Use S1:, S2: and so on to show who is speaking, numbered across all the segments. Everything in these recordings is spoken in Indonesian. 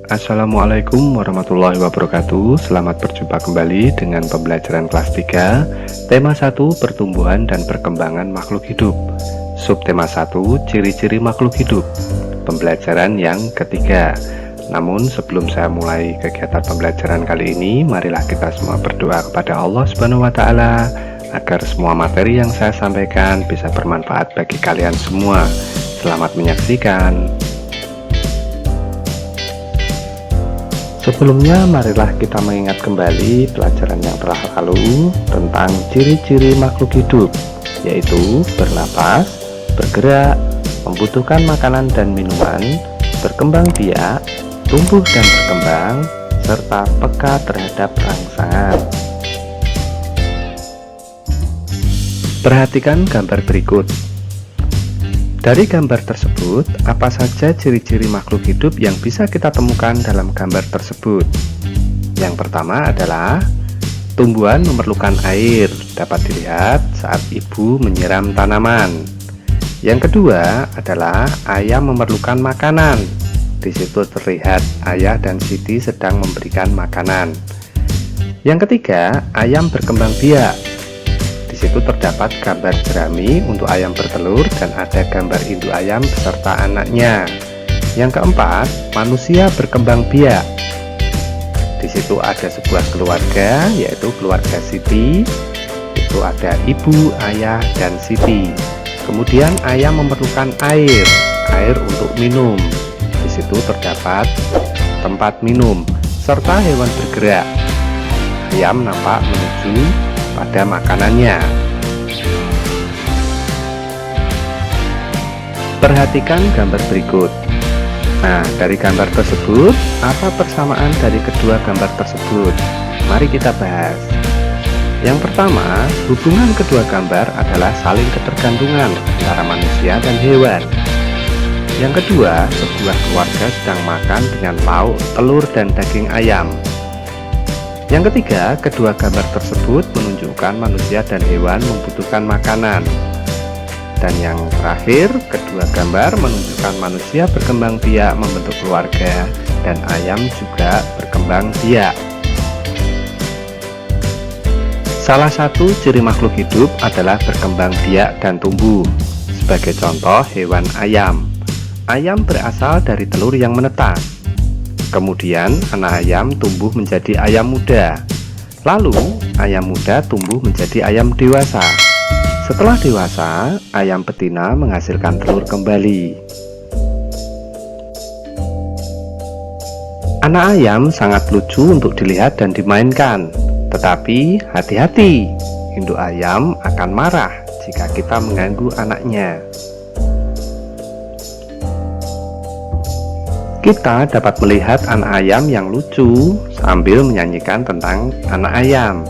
S1: Assalamualaikum warahmatullahi wabarakatuh. Selamat berjumpa kembali dengan pembelajaran kelas 3 Tema 1 Pertumbuhan dan Perkembangan Makhluk Hidup. Subtema 1 Ciri-ciri makhluk hidup. Pembelajaran yang ketiga. Namun sebelum saya mulai kegiatan pembelajaran kali ini, marilah kita semua berdoa kepada Allah Subhanahu wa Ta'ala agar semua materi yang saya sampaikan bisa bermanfaat bagi kalian semua. Selamat menyaksikan. Sebelumnya, marilah kita mengingat kembali pelajaran yang telah lalu tentang ciri-ciri makhluk hidup, yaitu bernapas, bergerak, membutuhkan makanan dan minuman, berkembang biak, tumbuh dan berkembang, serta peka terhadap rangsangan. Perhatikan gambar berikut. Dari gambar tersebut, apa saja ciri-ciri makhluk hidup yang bisa kita temukan dalam gambar tersebut? Yang pertama adalah tumbuhan memerlukan air, dapat dilihat saat ibu menyiram tanaman. Yang kedua adalah ayam memerlukan makanan. Di situ terlihat ayah dan Siti sedang memberikan makanan. Yang ketiga, ayam berkembang biak. Di situ terdapat gambar jerami untuk ayam bertelur dan ada gambar induk ayam beserta anaknya. Yang keempat, manusia berkembang biak. Di situ ada sebuah keluarga, yaitu keluarga Siti. Itu ada ibu, ayah, dan Siti. Kemudian ayam memerlukan air untuk minum. Di situ terdapat tempat minum serta hewan bergerak. Ayam nampak menuju pada makanannya. Perhatikan gambar berikut. Nah, dari gambar tersebut, apa persamaan dari kedua gambar tersebut? Mari kita bahas. Yang pertama, hubungan kedua gambar adalah saling ketergantungan antara manusia dan hewan. Yang kedua, sebuah keluarga sedang makan dengan lauk, telur, dan daging ayam. Yang ketiga, kedua gambar tersebut menunjukkan manusia dan hewan membutuhkan makanan. Dan yang terakhir, kedua gambar menunjukkan manusia berkembang biak membentuk keluarga dan ayam juga berkembang biak. Salah satu ciri makhluk hidup adalah berkembang biak dan tumbuh. Sebagai contoh, hewan ayam. Ayam berasal dari telur yang menetas. Kemudian anak ayam tumbuh menjadi ayam muda. Lalu ayam muda tumbuh menjadi ayam dewasa. Setelah dewasa, ayam betina menghasilkan telur kembali. Anak ayam sangat lucu untuk dilihat dan dimainkan. Tetapi hati-hati, induk ayam akan marah jika kita mengganggu anaknya. Kita dapat melihat anak ayam yang lucu sambil menyanyikan tentang anak ayam.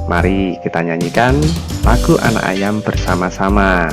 S1: Mari kita nyanyikan lagu anak ayam bersama-sama.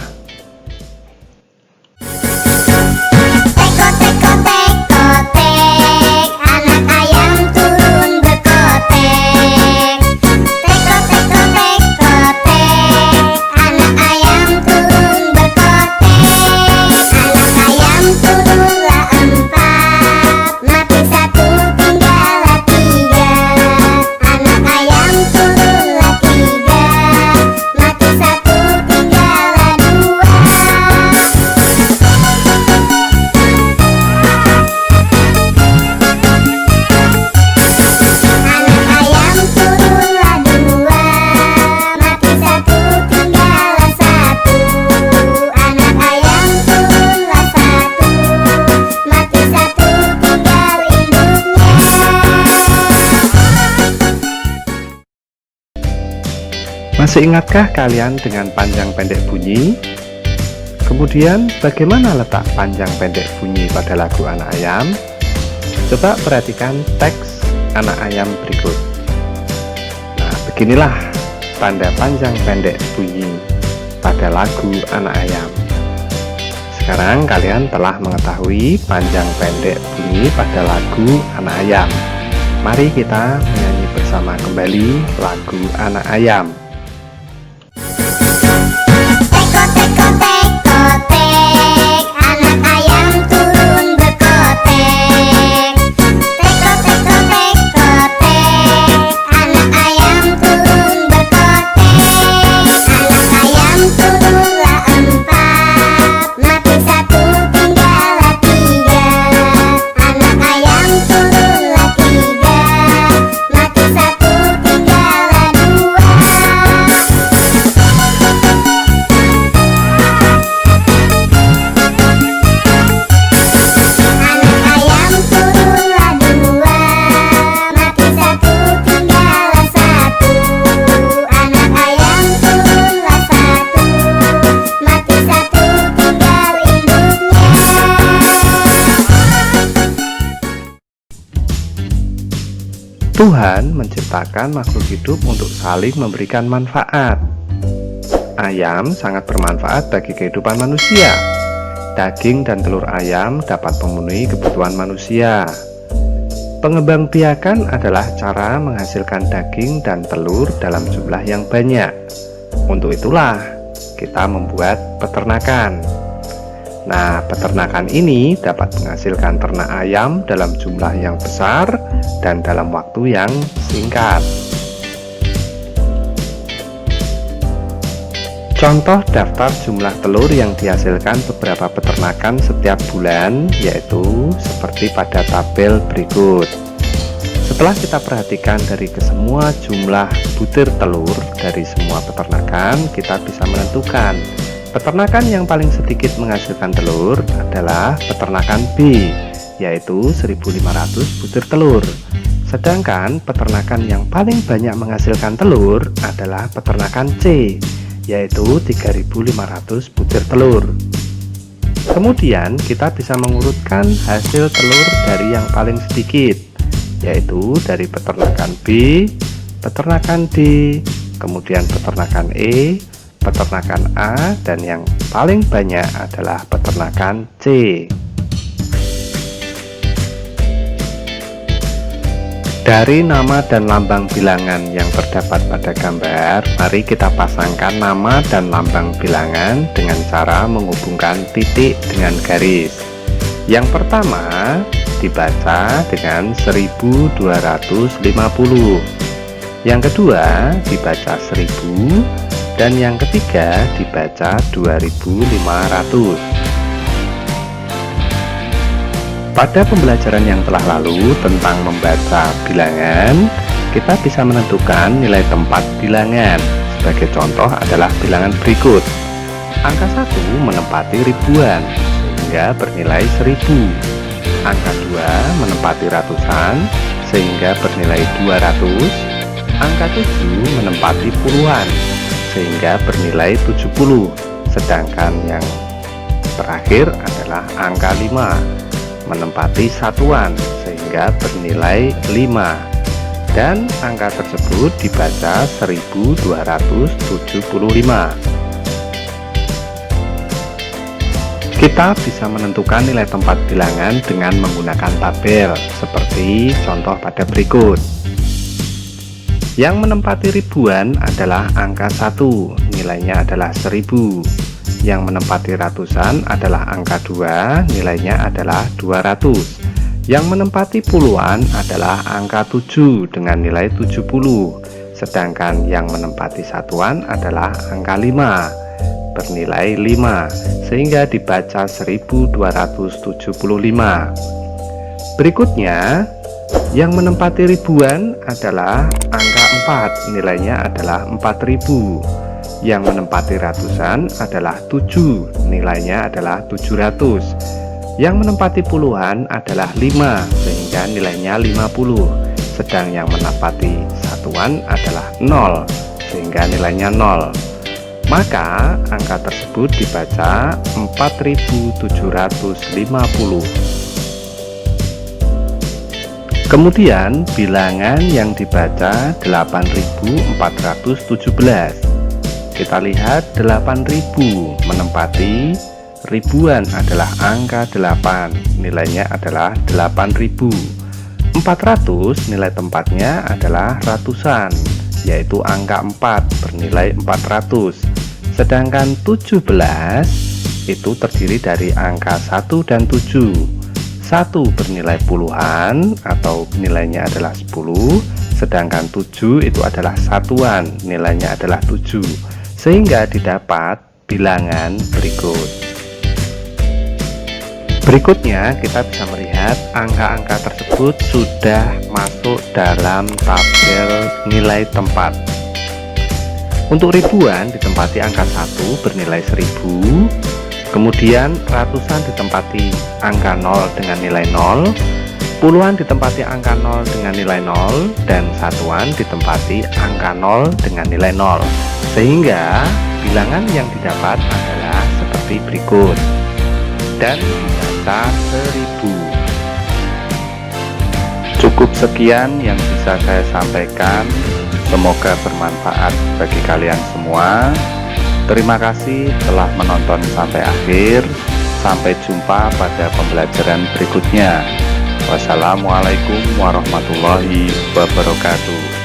S1: Masih ingatkah kalian dengan panjang pendek bunyi? Kemudian bagaimana letak panjang pendek bunyi pada lagu anak ayam? Coba perhatikan teks anak ayam berikut. Nah, beginilah tanda panjang pendek bunyi pada lagu anak ayam. Sekarang kalian telah mengetahui panjang pendek bunyi pada lagu anak ayam. Mari kita menyanyi bersama kembali lagu anak ayam.
S2: Anak ayam turun berkotek.
S1: Tuhan menciptakan makhluk hidup untuk saling memberikan manfaat. Ayam sangat bermanfaat bagi kehidupan manusia. Daging dan telur ayam dapat memenuhi kebutuhan manusia. Pengembangbiakan adalah cara menghasilkan daging dan telur dalam jumlah yang banyak. Untuk itulah kita membuat peternakan. Nah, peternakan ini dapat menghasilkan ternak ayam dalam jumlah yang besar dan dalam waktu yang singkat. Contoh daftar jumlah telur yang dihasilkan beberapa peternakan setiap bulan, yaitu seperti pada tabel berikut. Setelah kita perhatikan dari kesemua jumlah butir telur dari semua peternakan, kita bisa menentukan peternakan yang paling sedikit menghasilkan telur adalah peternakan B, yaitu 1.500 butir telur. Sedangkan peternakan yang paling banyak menghasilkan telur adalah peternakan C, yaitu 3.500 butir telur. Kemudian kita bisa mengurutkan hasil telur dari yang paling sedikit, yaitu dari peternakan B, peternakan D, kemudian peternakan E, peternakan A, dan yang paling banyak adalah peternakan C. Dari nama dan lambang bilangan yang terdapat pada gambar, mari kita pasangkan nama dan lambang bilangan dengan cara menghubungkan titik dengan garis. Yang pertama dibaca dengan 1250. Yang kedua dibaca 1000. Dan yang ketiga dibaca 2500. Pada pembelajaran yang telah lalu tentang membaca bilangan, kita bisa menentukan nilai tempat bilangan. Sebagai contoh adalah bilangan berikut. Angka 1 menempati ribuan, sehingga bernilai 1000. Angka 2 menempati ratusan, sehingga bernilai 200. Angka 7 menempati puluhan, sehingga bernilai 70. Sedangkan yang terakhir adalah angka 5 menempati satuan, sehingga bernilai 5. Dan angka tersebut dibaca 1275. Kita bisa menentukan nilai tempat bilangan dengan menggunakan tabel seperti contoh pada berikut. Yang menempati ribuan adalah angka 1, nilainya adalah 1000. Yang menempati ratusan adalah angka 2, nilainya adalah 200. Yang menempati puluhan adalah angka 7 dengan nilai 70. Sedangkan yang menempati satuan adalah angka 5, bernilai 5, sehingga dibaca 1275. Berikutnya, yang menempati ribuan adalah angka 4, nilainya adalah 4000. Yang menempati ratusan adalah 7, nilainya adalah 700. Yang menempati puluhan adalah 5, sehingga nilainya 50. Sedang yang menempati satuan adalah 0, sehingga nilainya 0. Maka angka tersebut dibaca 4750. Kemudian bilangan yang dibaca 8417. Kita lihat 8000 menempati ribuan adalah angka 8, nilainya adalah 8000. 400 nilai tempatnya adalah ratusan, yaitu angka 4 bernilai 400. Sedangkan 17 itu terdiri dari angka 1 dan 7. 1 bernilai puluhan atau nilainya adalah 10, sedangkan 7 itu adalah satuan, nilainya adalah 7, sehingga didapat bilangan berikut. Berikutnya kita bisa melihat angka-angka tersebut sudah masuk dalam tabel nilai tempat. Untuk ribuan ditempati angka 1 bernilai 1000. Kemudian ratusan ditempati angka 0 dengan nilai 0, puluhan ditempati angka 0 dengan nilai 0, dan satuan ditempati angka 0 dengan nilai 0. Sehingga bilangan yang didapat adalah seperti berikut. Dan dibaca 1000. Cukup Cukup sekian yang bisa saya sampaikan. Semoga bermanfaat bagi kalian semua. Terima kasih telah menonton sampai akhir. Sampai jumpa pada pembelajaran berikutnya. Wassalamualaikum warahmatullahi wabarakatuh.